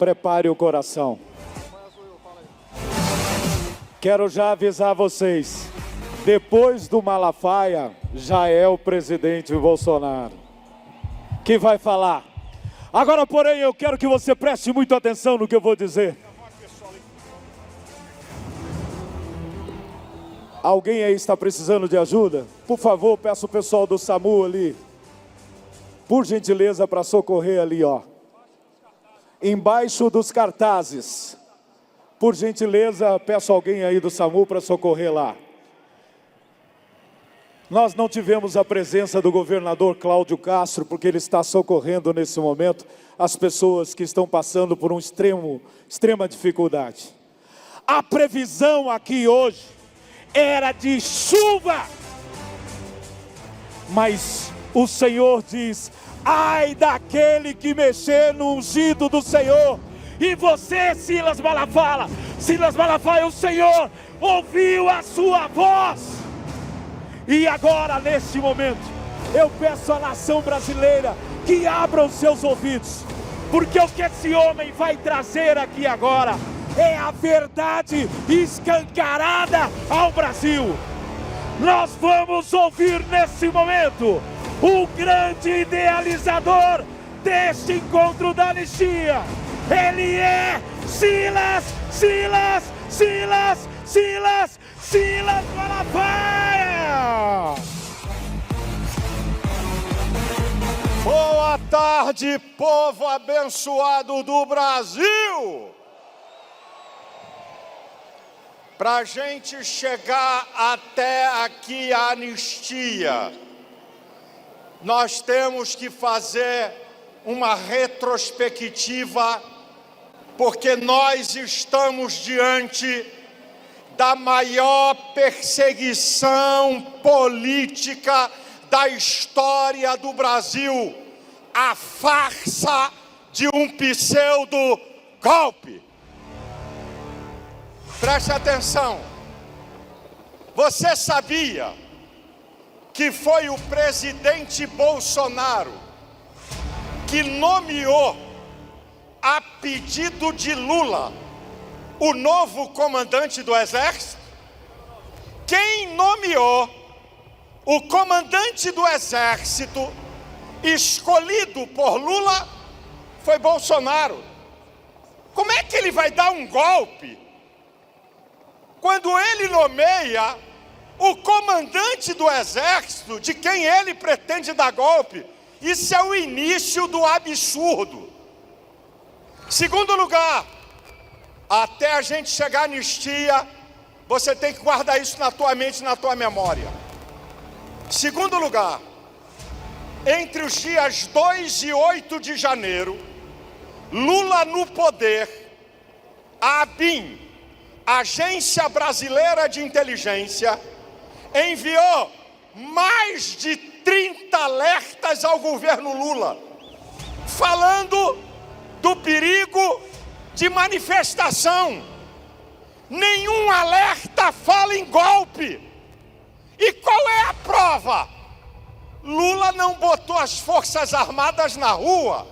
Prepare o coração. Quero já avisar vocês, depois do Malafaia, já é o presidente Bolsonaro que vai falar. Agora, porém, eu quero que você preste muita atenção no que eu vou dizer. Alguém aí está precisando de ajuda? Por favor, peço o pessoal do SAMU ali, por gentileza, para socorrer ali, ó. Embaixo dos cartazes. Por gentileza, peço alguém aí do SAMU para socorrer lá. Nós não tivemos a presença do governador Cláudio Castro, porque ele está socorrendo nesse momento as pessoas que estão passando por extrema dificuldade. A previsão aqui hoje era de chuva, mas o Senhor diz: ai daquele que mexer no ungido do Senhor. E você, Silas Malafaia, o Senhor ouviu a sua voz. E agora, neste momento, eu peço à nação brasileira que abra os seus ouvidos, porque o que esse homem vai trazer aqui agora é a verdade escancarada ao Brasil. Nós vamos ouvir nesse momento o grande idealizador deste encontro da anistia. Ele é Silas Malafaia! Boa tarde, povo abençoado do Brasil! Para a gente chegar até aqui a anistia, nós temos que fazer uma retrospectiva, porque nós estamos diante da maior perseguição política da história do Brasil, a farsa de um pseudo-golpe. Preste atenção, você sabia que foi o presidente Bolsonaro que nomeou, a pedido de Lula, o novo comandante do Exército? Quem nomeou o comandante do Exército escolhido por Lula foi Bolsonaro. Como é que ele vai dar um golpe quando ele nomeia o comandante do Exército de quem ele pretende dar golpe? Isso é o início do absurdo. Segundo lugar, até a gente chegar à anistia, você tem que guardar isso na tua mente e na tua memória. Segundo lugar, entre os dias 2 e 8 de janeiro, Lula no poder, a ABIN, Agência Brasileira de Inteligência, enviou mais de 30 alertas ao governo Lula, falando do perigo de manifestação. Nenhum alerta fala em golpe. E qual é a prova? Lula não botou as Forças Armadas na rua,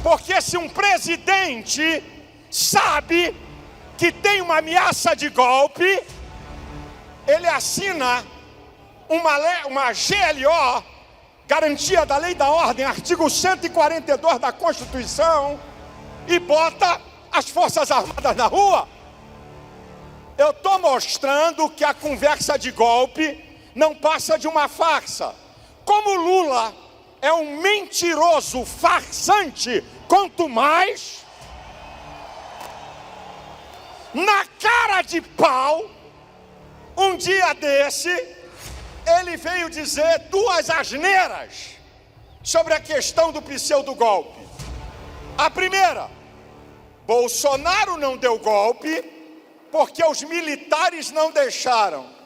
porque se um presidente sabe que tem uma ameaça de golpe, ele assina uma GLO, Garantia da Lei e da Ordem, artigo 142 da Constituição, e bota as Forças Armadas na rua. Eu estou mostrando que a conversa de golpe não passa de uma farsa. Como Lula é um mentiroso farsante, quanto mais, na cara de pau, um dia desse, ele veio dizer duas asneiras sobre a questão do pseudo-golpe. A primeira, Bolsonaro não deu golpe porque os militares não deixaram.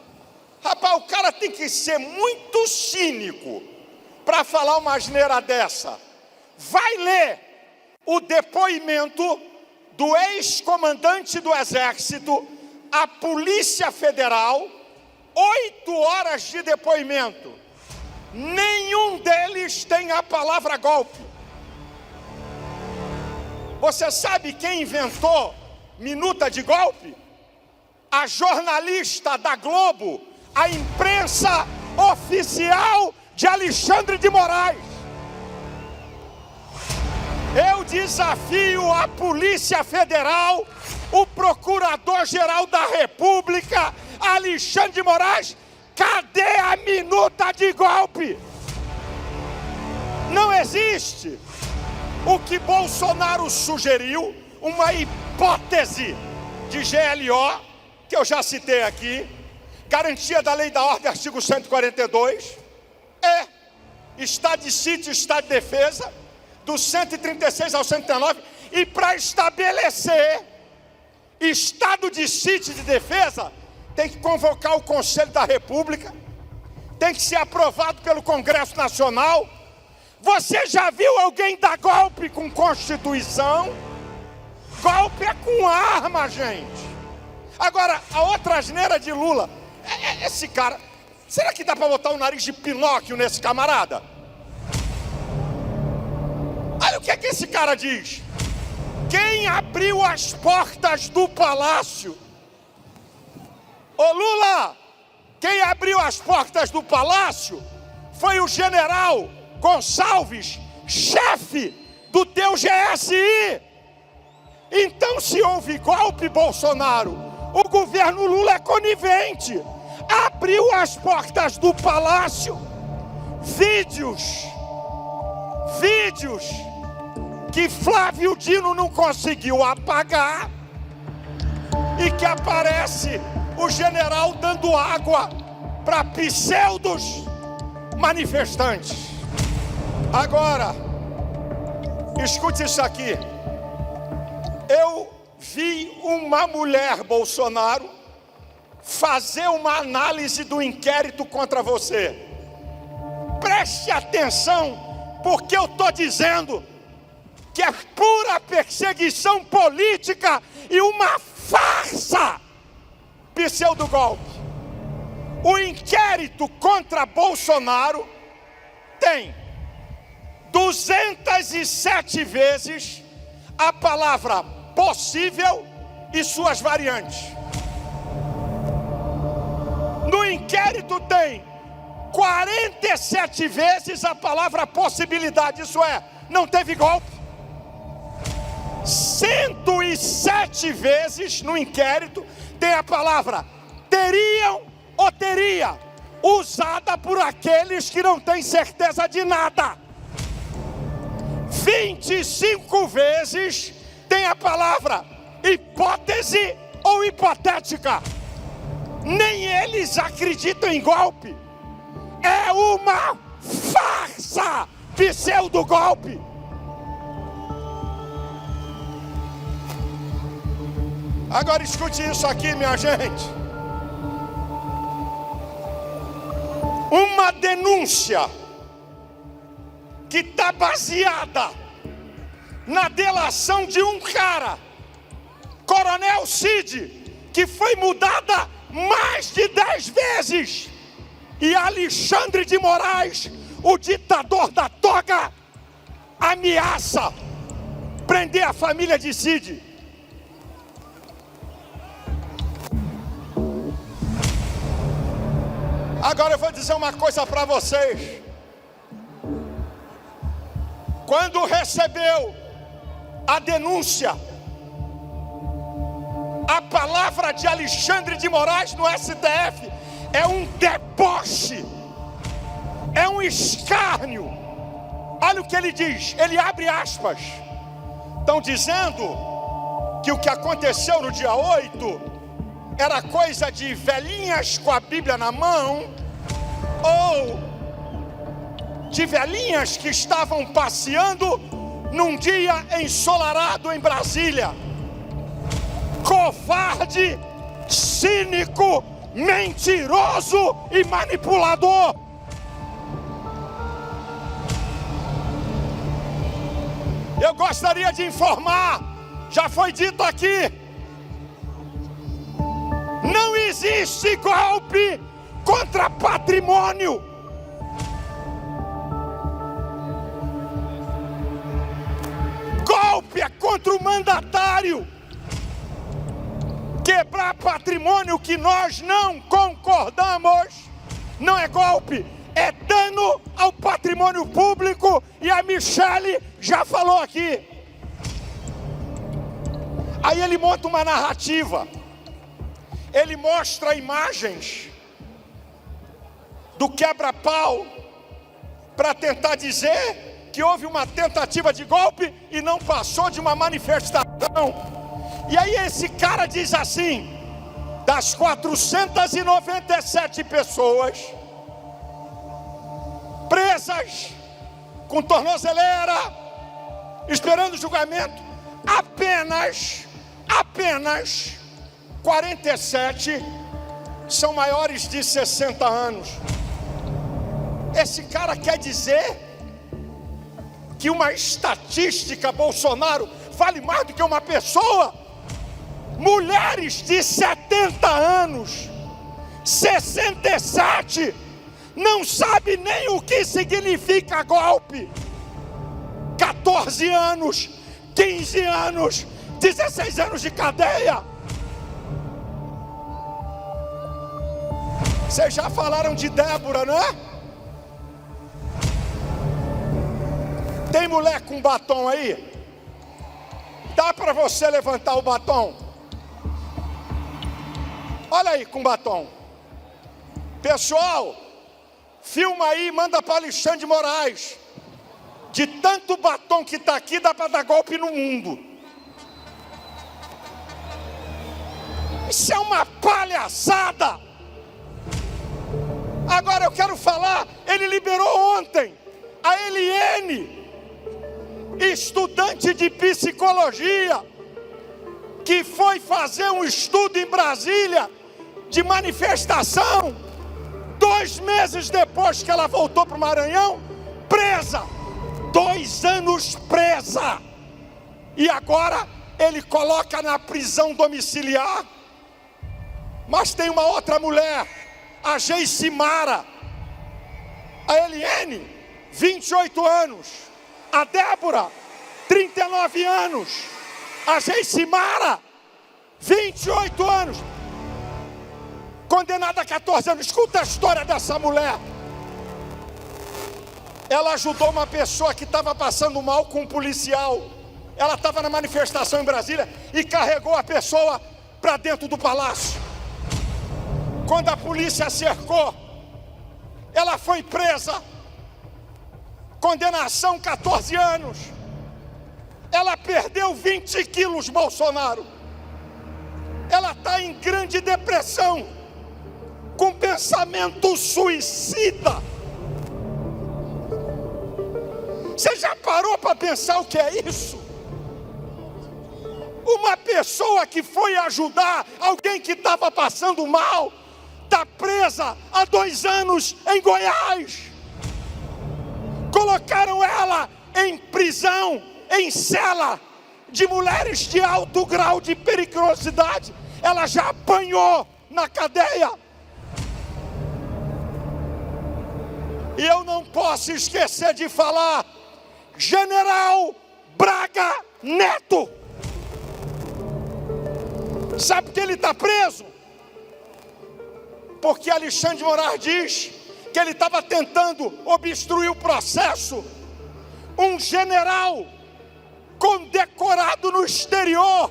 Rapaz, o cara tem que ser muito cínico para falar uma asneira dessa. Vai ler o depoimento do ex-comandante do Exército à Polícia Federal, 8 horas de depoimento. Nenhum deles tem a palavra golpe. Você sabe quem inventou minuta de golpe? A jornalista da Globo, a imprensa oficial de Alexandre de Moraes. Eu desafio a Polícia Federal, o Procurador-Geral da República, Alexandre de Moraes, cadê a minuta de golpe? Não existe. O que Bolsonaro sugeriu, uma hipótese de GLO, que eu já citei aqui, garantia da lei da ordem, artigo 142, estado de sítio e estado de defesa, do 136 ao 139, e para estabelecer estado de sítio e de defesa, tem que convocar o Conselho da República, tem que ser aprovado pelo Congresso Nacional. Você já viu alguém dar golpe com Constituição? Golpe é com arma, gente. Agora, a outra asneira de Lula, esse cara, será que dá para botar o nariz de Pinóquio nesse camarada? Olha o que é que esse cara diz. Quem abriu as portas do palácio? Ô Lula, quem abriu as portas do palácio foi o general Gonçalves, chefe do teu GSI. Então, se houve golpe, Bolsonaro, o governo Lula é conivente. Abriu as portas do palácio. Vídeos que Flávio Dino não conseguiu apagar e que aparece o general dando água para pseudos manifestantes. Agora, escute isso aqui. Eu vi uma mulher, Bolsonaro, fazer uma análise do inquérito contra você. Preste atenção, porque eu estou dizendo que é pura perseguição política e uma farsa pseudo-golpe. O inquérito contra Bolsonaro tem 207 vezes a palavra possível e suas variantes. No inquérito tem 47 vezes a palavra possibilidade, isso é, não teve golpe. 107 vezes no inquérito tem a palavra teriam ou teria, usada por aqueles que não têm certeza de nada. 25 vezes tem a palavra hipótese ou hipotética. Nem eles acreditam em golpe. É uma farsa pseudo-golpe. Agora escute isso aqui, minha gente. Uma denúncia que está baseada na delação de um cara, Coronel Cid, que foi mudada mais de 10 vezes. E Alexandre de Moraes, o ditador da toga, ameaça prender a família de Cid. Agora eu vou dizer uma coisa para vocês. Quando recebeu a denúncia, a palavra de Alexandre de Moraes no STF é um deboche, é um escárnio. Olha o que ele diz, ele abre aspas. Estão dizendo que o que aconteceu no dia 8 era coisa de velhinhas com a Bíblia na mão, ou de velhinhas que estavam passeando num dia ensolarado em Brasília. Covarde, cínico, mentiroso e manipulador. Eu gostaria de informar, já foi dito aqui, não existe golpe contra patrimônio. Golpe golpe é contra o mandatário. Quebrar patrimônio que nós não concordamos não é golpe, é dano ao patrimônio público, e a Michele já falou aqui. Aí ele monta uma narrativa, ele mostra imagens do quebra-pau para tentar dizer que houve uma tentativa de golpe e não passou de uma manifestação. E aí esse cara diz assim: das 497 pessoas presas com tornozeleira, esperando julgamento, apenas 47 são maiores de 60 anos. Esse cara quer dizer que uma estatística Bolsonaro vale mais do que uma pessoa? Mulheres de 70 anos, 67, não sabe nem o que significa golpe. 14 anos, 15 anos, 16 anos de cadeia. Vocês já falaram de Débora, não é? Tem mulher com batom aí? Dá para você levantar o batom? Olha aí com batom. Pessoal, filma aí e manda para Alexandre de Moraes. De tanto batom que está aqui, dá para dar golpe no mundo. Isso é uma palhaçada. Agora eu quero falar, ele liberou ontem a Eliane, estudante de psicologia, que foi fazer um estudo em Brasília de manifestação. 2 meses depois que ela voltou para o Maranhão, presa. 2 anos presa. E agora ele coloca na prisão domiciliar. Mas tem uma outra mulher, a Geicimara, a Eliane, 28 anos, a Débora, 39 anos, a Geicimara, 28 anos, condenada a 14 anos. Escuta a história dessa mulher. Ela ajudou uma pessoa que estava passando mal com um policial. Ela estava na manifestação em Brasília e carregou a pessoa para dentro do palácio. Quando a polícia cercou, ela foi presa. Condenação 14 anos. Ela perdeu 20 quilos, Bolsonaro. Ela está em grande depressão, com pensamento suicida. Você já parou para pensar o que é isso? Uma pessoa que foi ajudar alguém que estava passando mal, está presa há 2 anos em Goiás. Colocaram ela em prisão, em cela de mulheres de alto grau de periculosidade. Ela já apanhou na cadeia. E eu não posso esquecer de falar, General Braga Neto. Sabe por que ele está preso? Porque Alexandre de Moraes diz que ele estava tentando obstruir o processo. Um general condecorado no exterior,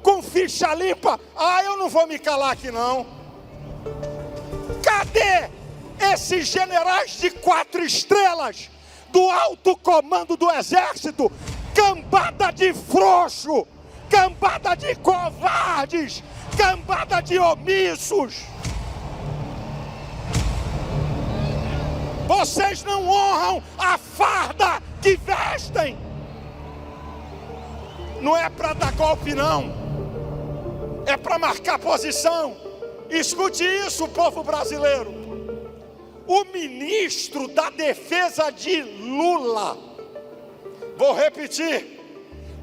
com ficha limpa. Eu não vou me calar aqui não. Cadê esses generais de 4 estrelas do alto comando do exército? Cambada de frouxo, cambada de covardes, cambada de omissos. Vocês não honram a farda que vestem. Não é para dar golpe não, é para marcar posição. Escute isso, povo brasileiro. O ministro da defesa de Lula, vou repetir,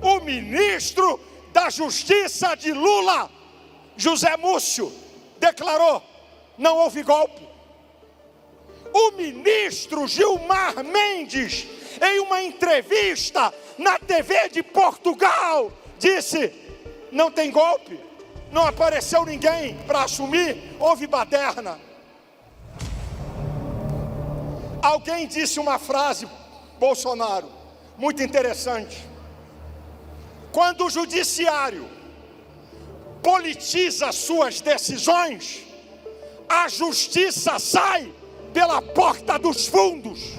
o ministro da justiça de Lula, José Múcio, declarou: não houve golpe. O ministro Gilmar Mendes em uma entrevista na TV de Portugal, disse: não tem golpe, não apareceu ninguém para assumir, houve baderna. Alguém disse uma frase, Bolsonaro, muito interessante: quando o judiciário politiza suas decisões, a justiça sai pela porta dos fundos.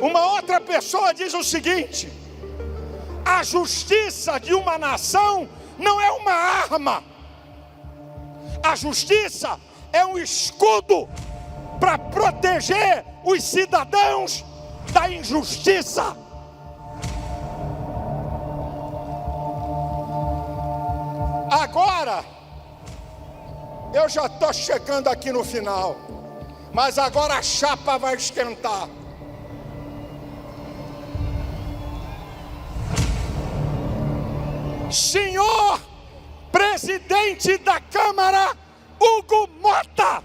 Uma outra pessoa diz o seguinte: a justiça de uma nação não é uma arma, a justiça é um escudo para proteger os cidadãos da injustiça. Agora, eu já estou chegando aqui no final, mas agora a chapa vai esquentar. Senhor presidente da Câmara, Hugo Mota,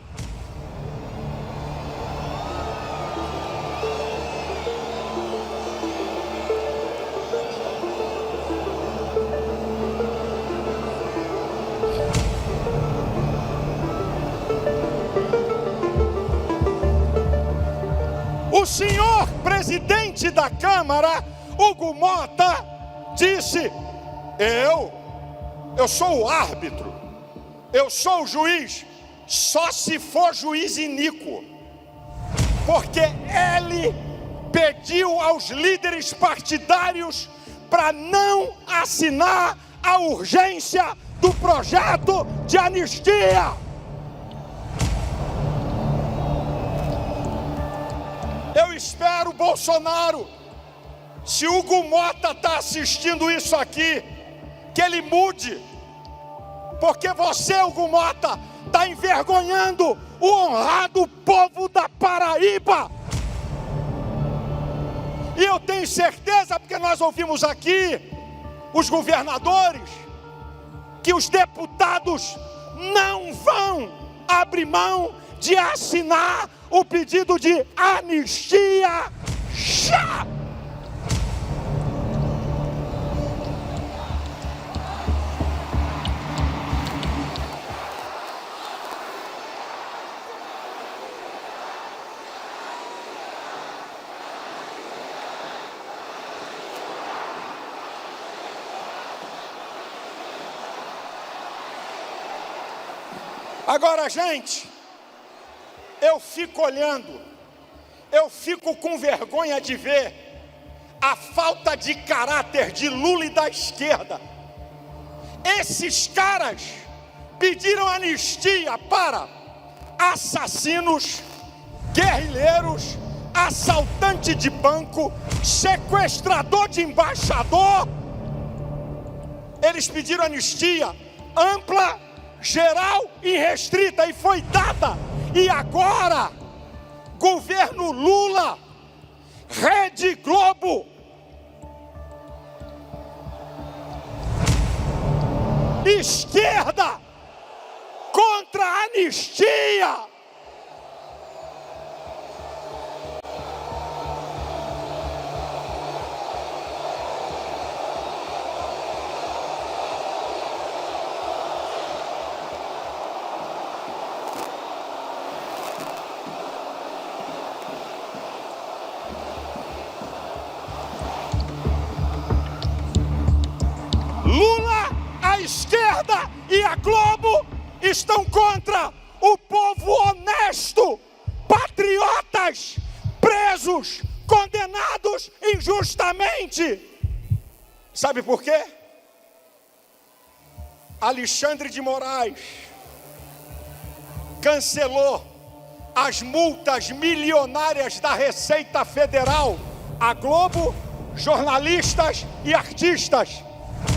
o senhor presidente da Câmara, Hugo Mota, disse: eu sou o árbitro, eu sou o juiz, só se for juiz iníquo, porque ele pediu aos líderes partidários para não assinar a urgência do projeto de anistia. Eu espero, Bolsonaro, se Hugo Mota está assistindo isso aqui, que ele mude, porque você, Hugo Mota, está envergonhando o honrado povo da Paraíba. E eu tenho certeza, porque nós ouvimos aqui os governadores, que os deputados não vão abrir mão de assinar o pedido de anistia já. Agora, gente, eu fico olhando, eu fico com vergonha de ver a falta de caráter de Lula e da esquerda. Esses caras pediram anistia para assassinos, guerrilheiros, assaltante de banco, sequestrador de embaixador. Eles pediram anistia ampla, geral e restrita, e foi dada. E agora, governo Lula, Rede Globo, esquerda contra a anistia. Lula, a esquerda e a Globo estão contra o povo honesto, patriotas, presos, condenados injustamente. Sabe por quê? Alexandre de Moraes cancelou as multas milionárias da Receita Federal a Globo, jornalistas e artistas.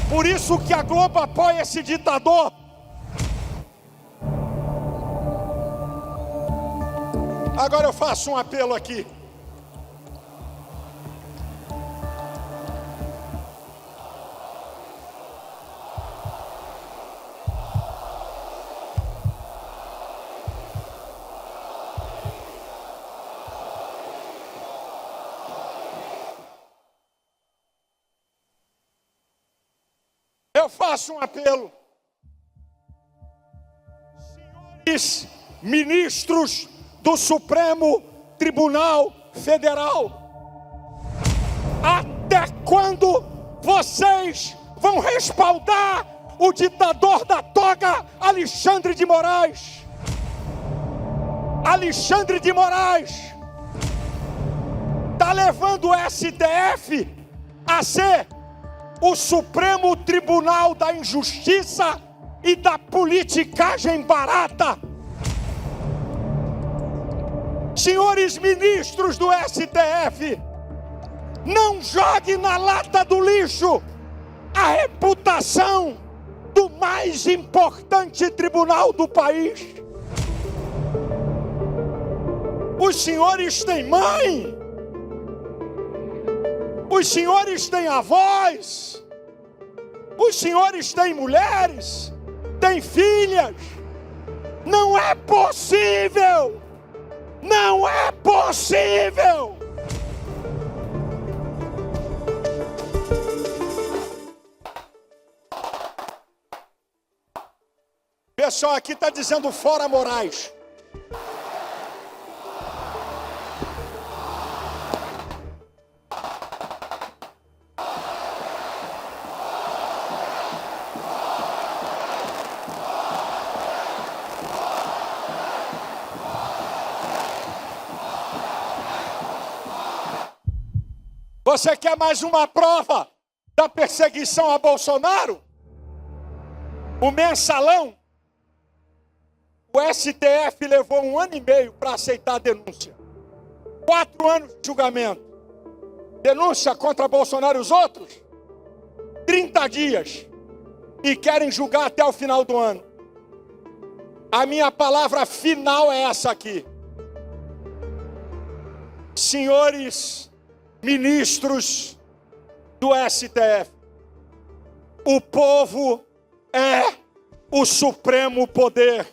Por isso que a Globo apoia esse ditador. Agora eu faço um apelo aqui. Eu faço um apelo. Senhores ministros do Supremo Tribunal Federal, até quando vocês vão respaldar o ditador da toga, Alexandre de Moraes? Alexandre de Moraes está levando o STF a ser o Supremo Tribunal da Injustiça e da politicagem barata. Senhores ministros do STF, não jogue na lata do lixo a reputação do mais importante tribunal do país. Os senhores têm mãe, os senhores têm avós, os senhores têm mulheres, têm filhas. Não é possível! Não é possível! O pessoal aqui está dizendo fora Moraes. Você quer mais uma prova da perseguição a Bolsonaro? O mensalão. O STF levou 1 ano e meio para aceitar a denúncia. 4 anos de julgamento. Denúncia contra Bolsonaro e os outros? 30 dias. E querem julgar até o final do ano. A minha palavra final é essa aqui. Senhores ministros do STF, o povo é o supremo poder.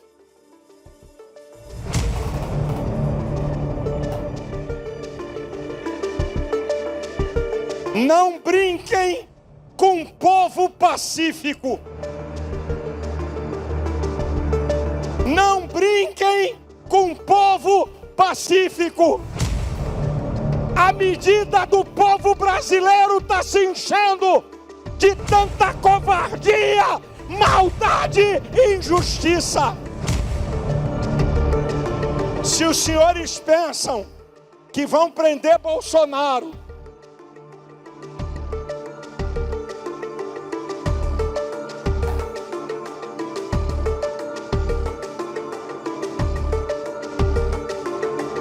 Não brinquem com o povo pacífico. Não brinquem com o povo pacífico. A medida do povo brasileiro está se enchendo de tanta covardia, maldade e injustiça. Se os senhores pensam que vão prender Bolsonaro,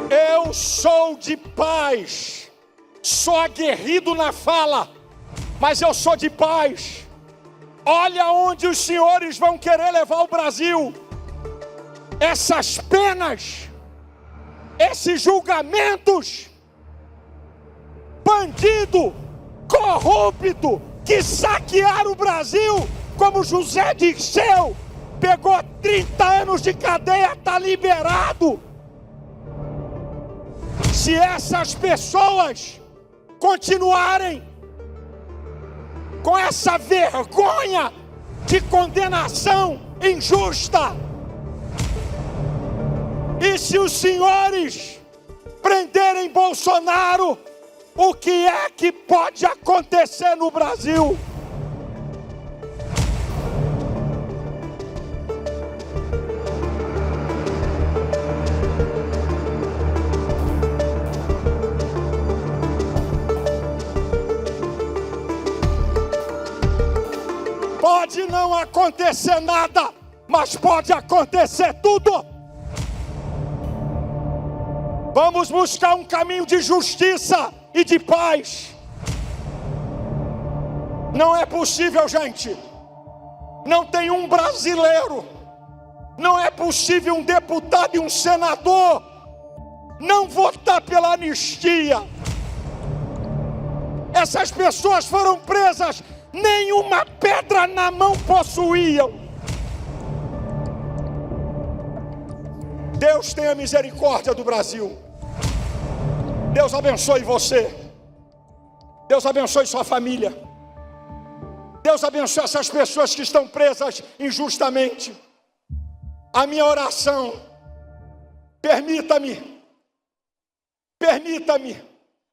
eu sou de paz, sou aguerrido na fala, mas eu sou de paz. Olha onde os senhores vão querer levar o Brasil. Essas penas, esses julgamentos, bandido, corrupto, que saquearam o Brasil, como José Dirceu, pegou 30 anos de cadeia, está liberado. Se essas pessoas continuarem com essa vergonha de condenação injusta, e se os senhores prenderem Bolsonaro, o que é que pode acontecer no Brasil? Pode não acontecer nada, mas pode acontecer tudo. Vamos buscar um caminho de justiça e de paz. Não é possível, gente. Não tem um brasileiro. Não é possível um deputado e um senador não votar pela anistia. Essas pessoas foram presas, nenhuma pedra na mão possuíam. Deus tenha misericórdia do Brasil. Deus abençoe você. Deus abençoe sua família. Deus abençoe essas pessoas que estão presas injustamente. A minha oração, permita-me,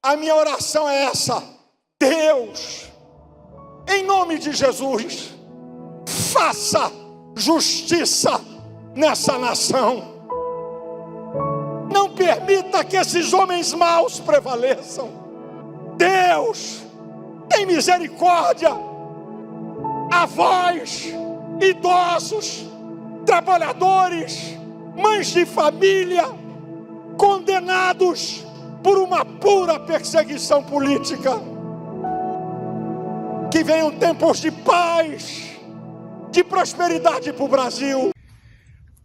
a minha oração é essa: Deus, em nome de Jesus, faça justiça nessa nação. Não permita que esses homens maus prevaleçam. Deus, tem misericórdia. Avós, idosos, trabalhadores, mães de família, condenados por uma pura perseguição política. Que venham tempos de paz, de prosperidade para o Brasil.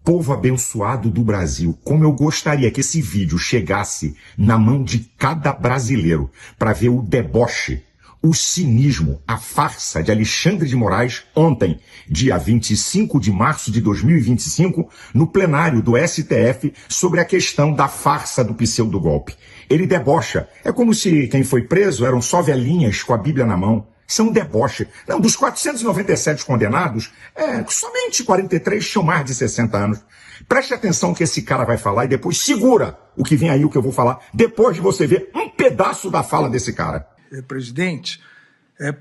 Povo abençoado do Brasil, como eu gostaria que esse vídeo chegasse na mão de cada brasileiro para ver o deboche, o cinismo, a farsa de Alexandre de Moraes ontem, dia 25 de março de 2025, no plenário do STF, sobre a questão da farsa do pseudo-golpe. Ele debocha. É como se quem foi preso eram só velhinhas com a Bíblia na mão. Isso é um deboche. Não, dos 497 condenados, somente 43 tinham mais de 60 anos. Preste atenção que esse cara vai falar e depois segura o que vem aí, o que eu vou falar, depois de você ver um pedaço da fala desse cara. Presidente,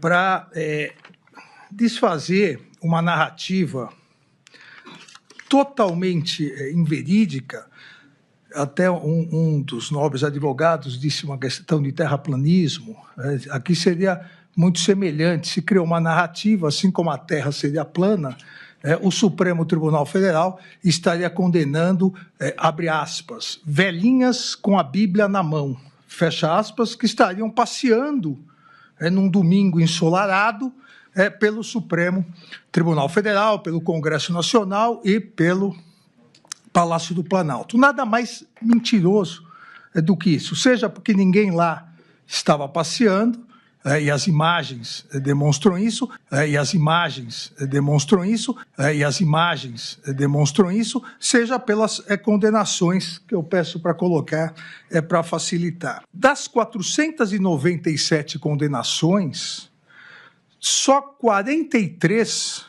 para desfazer uma narrativa totalmente inverídica. Até um dos nobres advogados disse uma questão de terraplanismo. Aqui seria muito semelhante, se criou uma narrativa, assim como a Terra seria plana, o Supremo Tribunal Federal estaria condenando, abre aspas, velhinhas com a Bíblia na mão, fecha aspas, que estariam passeando num domingo ensolarado pelo Supremo Tribunal Federal, pelo Congresso Nacional e pelo Palácio do Planalto. Nada mais mentiroso do que isso, seja porque ninguém lá estava passeando, e as imagens demonstram isso, seja pelas condenações que eu peço para colocar para facilitar. Das 497 condenações, só 43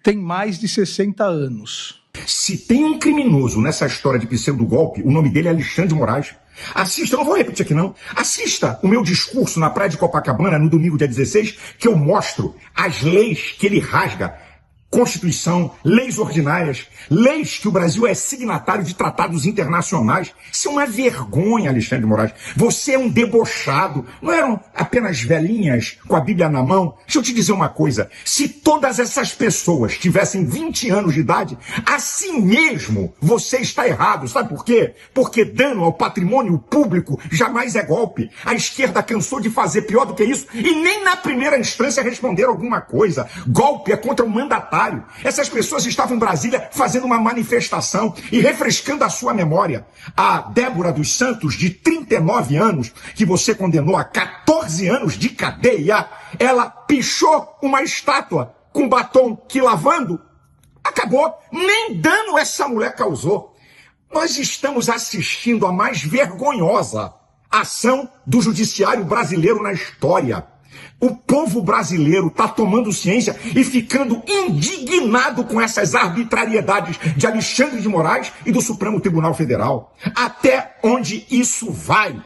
tem mais de 60 anos. Se tem um criminoso nessa história de pseudo-golpe, o nome dele é Alexandre de Moraes. Assista, eu não vou repetir aqui não, assista o meu discurso na praia de Copacabana no domingo dia 16, que eu mostro as leis que ele rasga. Constituição, leis ordinárias, leis que o Brasil é signatário de tratados internacionais. Isso é uma vergonha, Alexandre de Moraes. Você é um debochado. Não eram apenas velhinhas com a Bíblia na mão? Deixa eu te dizer uma coisa. Se todas essas pessoas tivessem 20 anos de idade, assim mesmo você está errado. Sabe por quê? Porque dano ao patrimônio público jamais é golpe. A esquerda cansou de fazer pior do que isso e nem na primeira instância responderam alguma coisa. Golpe é contra o mandatário. Essas pessoas estavam em Brasília fazendo uma manifestação e refrescando a sua memória. A Débora dos Santos, de 39 anos, que você condenou a 14 anos de cadeia, ela pichou uma estátua com batom que lavando, acabou. Nem dano essa mulher causou. Nós estamos assistindo a mais vergonhosa ação do judiciário brasileiro na história. O povo brasileiro está tomando ciência e ficando indignado com essas arbitrariedades de Alexandre de Moraes e do Supremo Tribunal Federal. Até onde isso vai?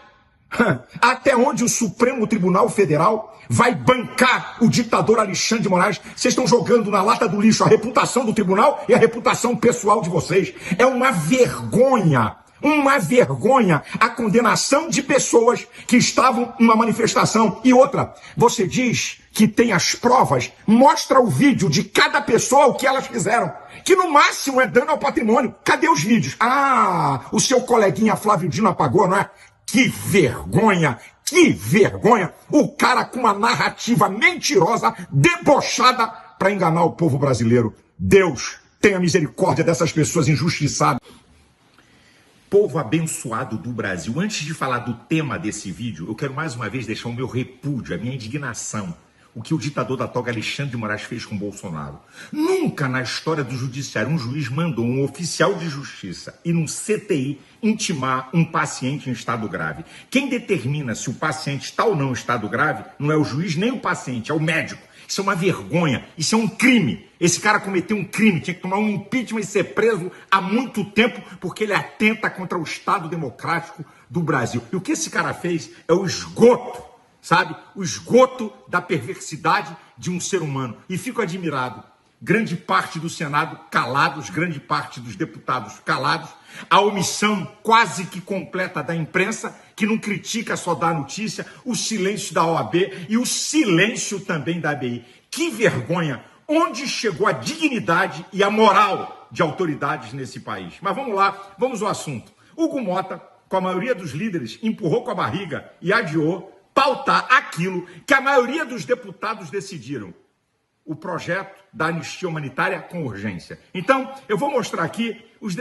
Até onde o Supremo Tribunal Federal vai bancar o ditador Alexandre de Moraes? Vocês estão jogando na lata do lixo a reputação do tribunal e a reputação pessoal de vocês. É uma vergonha. Uma vergonha a condenação de pessoas que estavam numa manifestação. E outra, você diz que tem as provas, mostra o vídeo de cada pessoa, o que elas fizeram, que no máximo é dano ao patrimônio. Cadê os vídeos? Ah, o seu coleguinha Flávio Dino apagou, não é? Que vergonha! Que vergonha! O cara com uma narrativa mentirosa, debochada, para enganar o povo brasileiro. Deus, tenha misericórdia dessas pessoas injustiçadas. Povo abençoado do Brasil, antes de falar do tema desse vídeo, eu quero mais uma vez deixar o meu repúdio, a minha indignação o que o ditador da toga Alexandre de Moraes fez com Bolsonaro. Nunca na história do judiciário um juiz mandou um oficial de justiça ir num CTI intimar um paciente em estado grave. Quem determina se o paciente está ou não em estado grave não é o juiz nem o paciente, é o médico. Isso é uma vergonha, isso é um crime. Esse cara cometeu um crime, tinha que tomar um impeachment e ser preso há muito tempo porque ele atenta contra o Estado democrático do Brasil. E o que esse cara fez é o esgoto, sabe? O esgoto da perversidade de um ser humano. E fico admirado. Grande parte do Senado calados, grande parte dos deputados calados, a omissão quase que completa da imprensa, que não critica, só dá notícia, o silêncio da OAB e o silêncio também da ABI. Que vergonha! Onde chegou a dignidade e a moral de autoridades nesse país? Mas vamos lá, vamos ao assunto. Hugo Mota, com a maioria dos líderes, empurrou com a barriga e adiou pautar aquilo que a maioria dos deputados decidiram. O projeto da anistia humanitária com urgência. Então, eu vou mostrar aqui os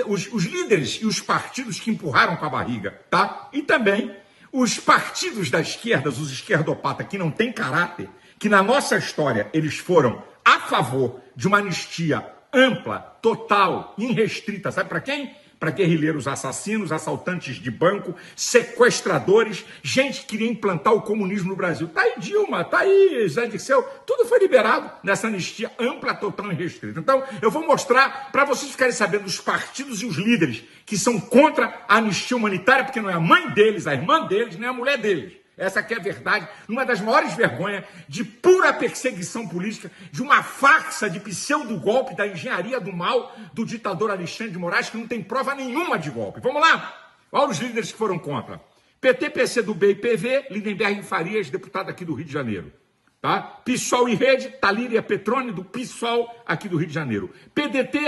líderes e os partidos que empurraram com a barriga, tá? E também os partidos da esquerda, os esquerdopatas que não têm caráter, que na nossa história eles foram a favor de uma anistia ampla, total, irrestrita. Sabe para quem? Para guerrilheiros assassinos, assaltantes de banco, sequestradores, gente que queria implantar o comunismo no Brasil. Tá aí Dilma, tá aí Zé Dirceu, tudo foi liberado nessa anistia ampla, total e restrita. Então, eu vou mostrar para vocês ficarem sabendo os partidos e os líderes que são contra a anistia humanitária, porque não é a mãe deles, a irmã deles, nem a mulher deles. Essa aqui é a verdade, uma das maiores vergonhas de pura perseguição política, de uma farsa de pseudo-golpe da engenharia do mal do ditador Alexandre de Moraes, que não tem prova nenhuma de golpe. Vamos lá? Olha os líderes que foram contra. PT, PCdoB e PV, Lindenberg Farias, deputado aqui do Rio de Janeiro. Tá? PSOL e Rede, Talíria Petrone, do PSOL aqui do Rio de Janeiro. PDT,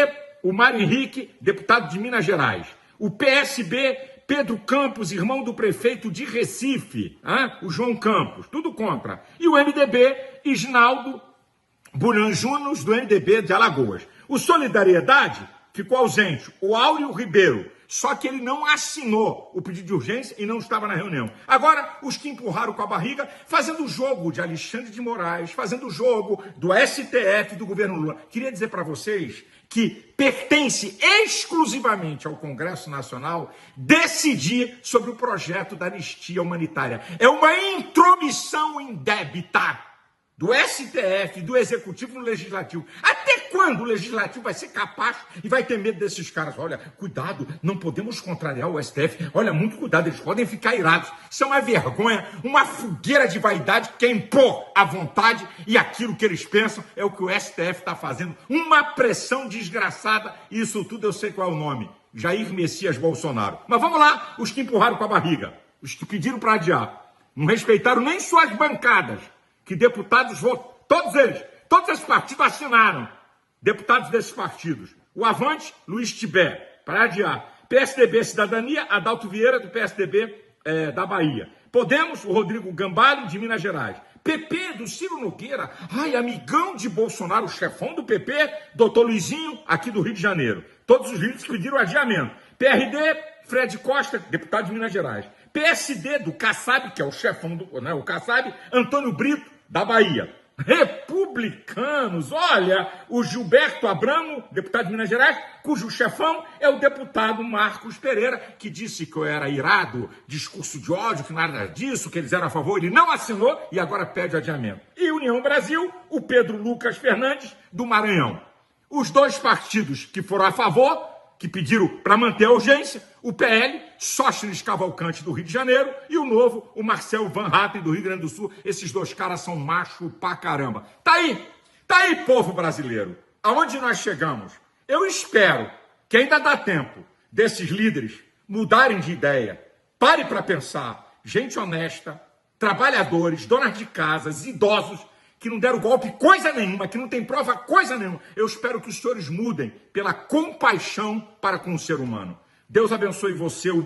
o Mário Henrique, deputado de Minas Gerais. O PSB, Pedro Campos, irmão do prefeito de Recife, o João Campos, tudo contra. E o MDB, Isnaldo Buranjunos, do MDB de Alagoas. O Solidariedade ficou ausente, o Áureo Ribeiro, só que ele não assinou o pedido de urgência e não estava na reunião. Agora, os que empurraram com a barriga, fazendo o jogo de Alexandre de Moraes, fazendo o jogo do STF, do governo Lula. Queria dizer para vocês que pertence exclusivamente ao Congresso Nacional decidir sobre o projeto da anistia humanitária. É uma intromissão indébita do STF, do Executivo no Legislativo. Até quando o Legislativo vai ser capaz e vai ter medo desses caras? Olha, cuidado, não podemos contrariar o STF. Olha, muito cuidado, eles podem ficar irados. Isso é uma vergonha, uma fogueira de vaidade que quer impor a vontade e aquilo que eles pensam é o que o STF está fazendo. Uma pressão desgraçada, e isso tudo eu sei qual é o nome. Jair Messias Bolsonaro. Mas vamos lá, os que empurraram com a barriga, os que pediram para adiar. Não respeitaram nem suas bancadas. Que deputados votam, todos eles, todos esses partidos assinaram, deputados desses partidos. O Avante, Luiz Tibé, para adiar. PSDB Cidadania, Adalto Vieira, do PSDB da Bahia. Podemos, o Rodrigo Gambale, de Minas Gerais. PP, do Ciro Nogueira, amigão de Bolsonaro, o chefão do PP, doutor Luizinho, aqui do Rio de Janeiro. Todos os líderes pediram adiamento. PRD, Fred Costa, deputado de Minas Gerais. PSD do Kassab, que é o chefão do, o Kassab, Antônio Brito, da Bahia. Republicanos, olha, o Gilberto Abramo, deputado de Minas Gerais, cujo chefão é o deputado Marcos Pereira, que disse que eu era irado, discurso de ódio, que nada disso, que eles eram a favor, ele não assinou e agora pede adiamento. E União Brasil, o Pedro Lucas Fernandes, do Maranhão. Os dois partidos que foram a favor, que pediram para manter a urgência, o PL, Sóstenes Cavalcante, do Rio de Janeiro, e o Novo, o Marcel Van Hatten, do Rio Grande do Sul. Esses dois caras são macho pra caramba. Tá aí, povo brasileiro, aonde nós chegamos. Eu espero que ainda dá tempo desses líderes mudarem de ideia. Pare para pensar. Gente honesta, trabalhadores, donas de casas, idosos, que não deram golpe coisa nenhuma, que não tem prova coisa nenhuma. Eu espero que os senhores mudem pela compaixão para com o ser humano. Deus abençoe você, o